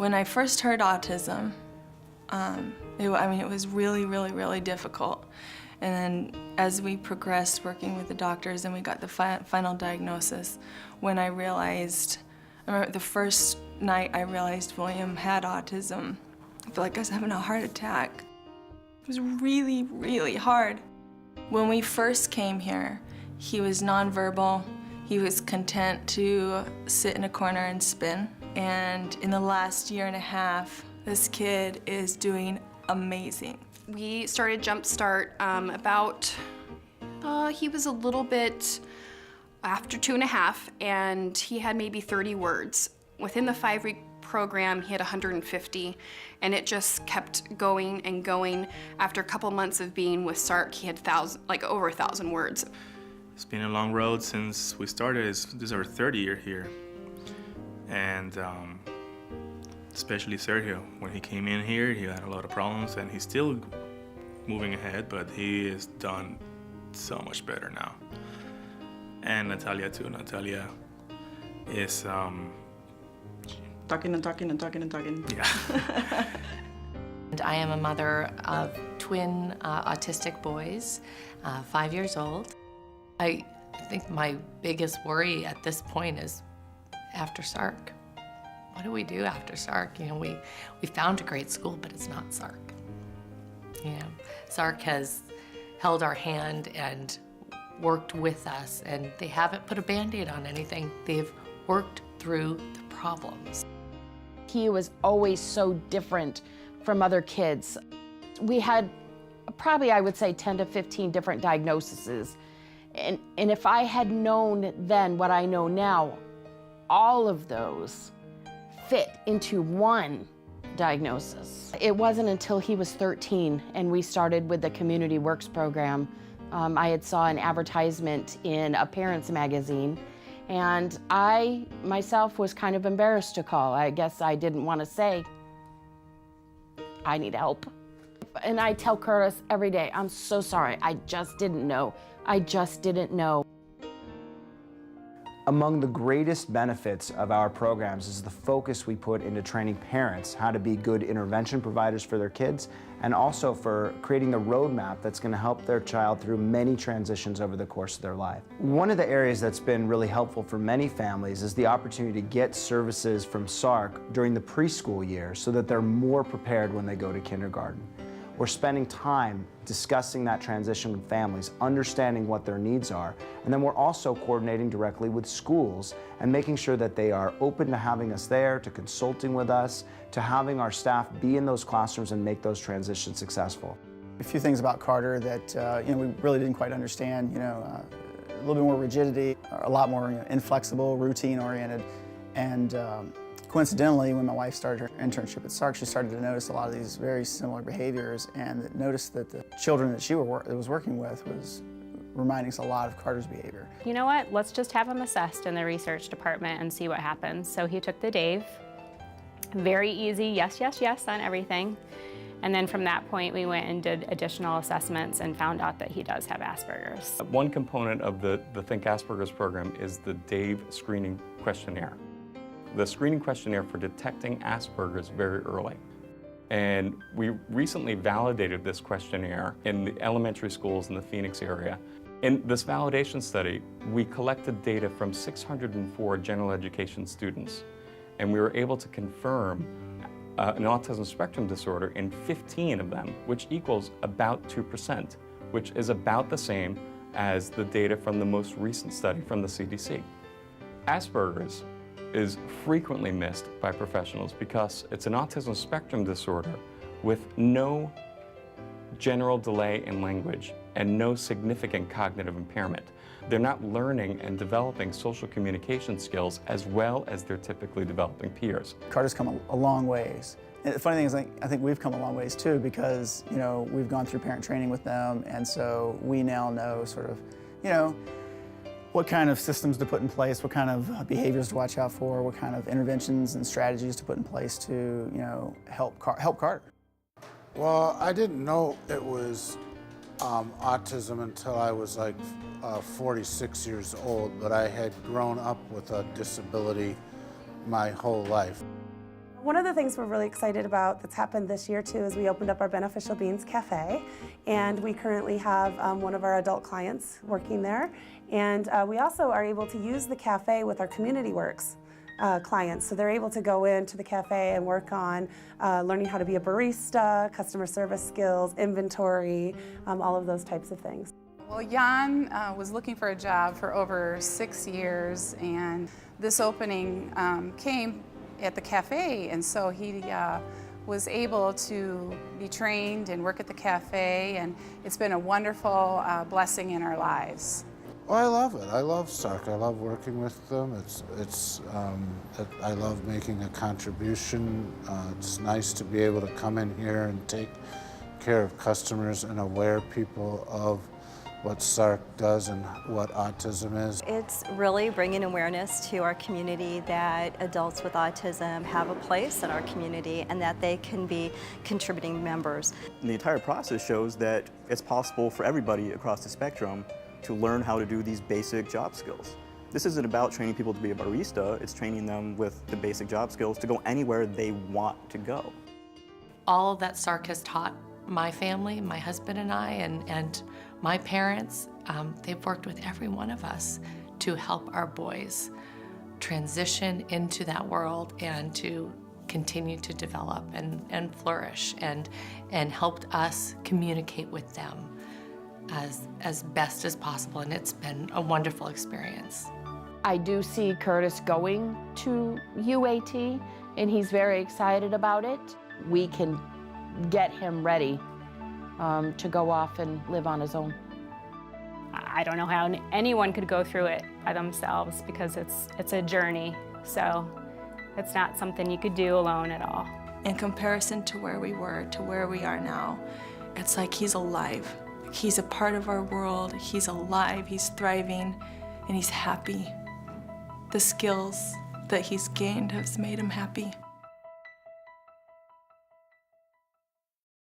When I first heard autism, it was really, really, really difficult. And then as we progressed working with the doctors and we got the final diagnosis, when I remember the first night I realized William had autism, I felt like I was having a heart attack. It was really, really hard. When we first came here, he was nonverbal. He was content to sit in a corner and spin. And in the last year and a half, this kid is doing amazing. We started Jumpstart he was a little bit after 2.5, and he had maybe 30 words. Within the 5-week program, he had 150, and it just kept going and going. After a couple months of being with SARC, he had over 1,000 words. It's been a long road since we started. This is our 3rd year here. And especially Sergio, when he came in here, he had a lot of problems, and he's still moving ahead, but he has done so much better now. And Natalia too. Natalia is talking and talking and talking and talking. Yeah. And I am a mother of twin autistic boys, 5 years old. I think my biggest worry at this point is after SARC. What do we do after SARC? You know, we found a great school, but it's not SARC. You know, SARC has held our hand and worked with us, and they haven't put a Band-Aid on anything. They've worked through the problems. He was always so different from other kids. We had probably, I would say, 10 to 15 different diagnoses. And if I had known then what I know now, all of those fit into one diagnosis. It wasn't until he was 13 and we started with the Community Works program. I had saw an advertisement in a parents magazine, and I myself was kind of embarrassed to call. I guess I didn't want to say, I need help. And I tell Curtis every day, I'm so sorry, I just didn't know. I just didn't know. Among the greatest benefits of our programs is the focus we put into training parents how to be good intervention providers for their kids, and also for creating the roadmap that's going to help their child through many transitions over the course of their life. One of the areas that's been really helpful for many families is the opportunity to get services from SARC during the preschool year so that they're more prepared when they go to kindergarten. We're spending time discussing that transition with families, understanding what their needs are, and then we're also coordinating directly with schools and making sure that they are open to having us there, to consulting with us, to having our staff be in those classrooms and make those transitions successful. A few things about Carter that we really didn't quite understand. A little bit more rigidity, a lot more inflexible, routine-oriented, and coincidentally, when my wife started her internship at SARC, she started to notice a lot of these very similar behaviors, and noticed that the children that she was working with was reminding us a lot of Carter's behavior. You know what? Let's just have him assessed in the research department and see what happens. So he took the Dave. Very easy, yes, yes, yes on everything. And then from that point, we went and did additional assessments and found out that he does have Asperger's. One component of the Think Asperger's program is the Dave screening questionnaire. The screening questionnaire for detecting Asperger's very early. And we recently validated this questionnaire in the elementary schools in the Phoenix area. In this validation study, we collected data from 604 general education students, and we were able to confirm an autism spectrum disorder in 15 of them, which equals about 2%, which is about the same as the data from the most recent study from the CDC. Asperger's is frequently missed by professionals because it's an autism spectrum disorder with no general delay in language and no significant cognitive impairment. They're not learning and developing social communication skills as well as they're typically developing peers. Carter's come a long ways. And the funny thing is, I think we've come a long ways too, because we've gone through parent training with them, and so we now know sort of, what kind of systems to put in place, what kind of behaviors to watch out for, what kind of interventions and strategies to put in place to, help Carter. Well, I didn't know it was autism until I was like 46 years old, but I had grown up with a disability my whole life. One of the things we're really excited about that's happened this year too is we opened up our Beneficial Beans Cafe, and we currently have one of our adult clients working there. And we also are able to use the cafe with our Community Works clients. So they're able to go into the cafe and work on learning how to be a barista, customer service skills, inventory, all of those types of things. Well, Jan was looking for a job for over 6 years, and this opening came at the cafe, and so he was able to be trained and work at the cafe, and it's been a wonderful blessing in our lives. Well, I love it. I love Stark. I love working with them. I love making a contribution. It's nice to be able to come in here and take care of customers and aware people of what SARC does and what autism is. It's really bringing awareness to our community that adults with autism have a place in our community and that they can be contributing members. And the entire process shows that it's possible for everybody across the spectrum to learn how to do these basic job skills. This isn't about training people to be a barista, it's training them with the basic job skills to go anywhere they want to go. All that SARC has taught my family, my husband and I, and my parents, they've worked with every one of us to help our boys transition into that world and to continue to develop and flourish, and helped us communicate with them as best as possible, and it's been a wonderful experience. I do see Curtis going to UAT, and he's very excited about it. We can get him ready to go off and live on his own. I don't know how anyone could go through it by themselves because it's a journey. So it's not something you could do alone at all. In comparison to where we were to where we are now, it's like he's alive. He's a part of our world. He's alive, he's thriving, and he's happy. The skills that he's gained has made him happy.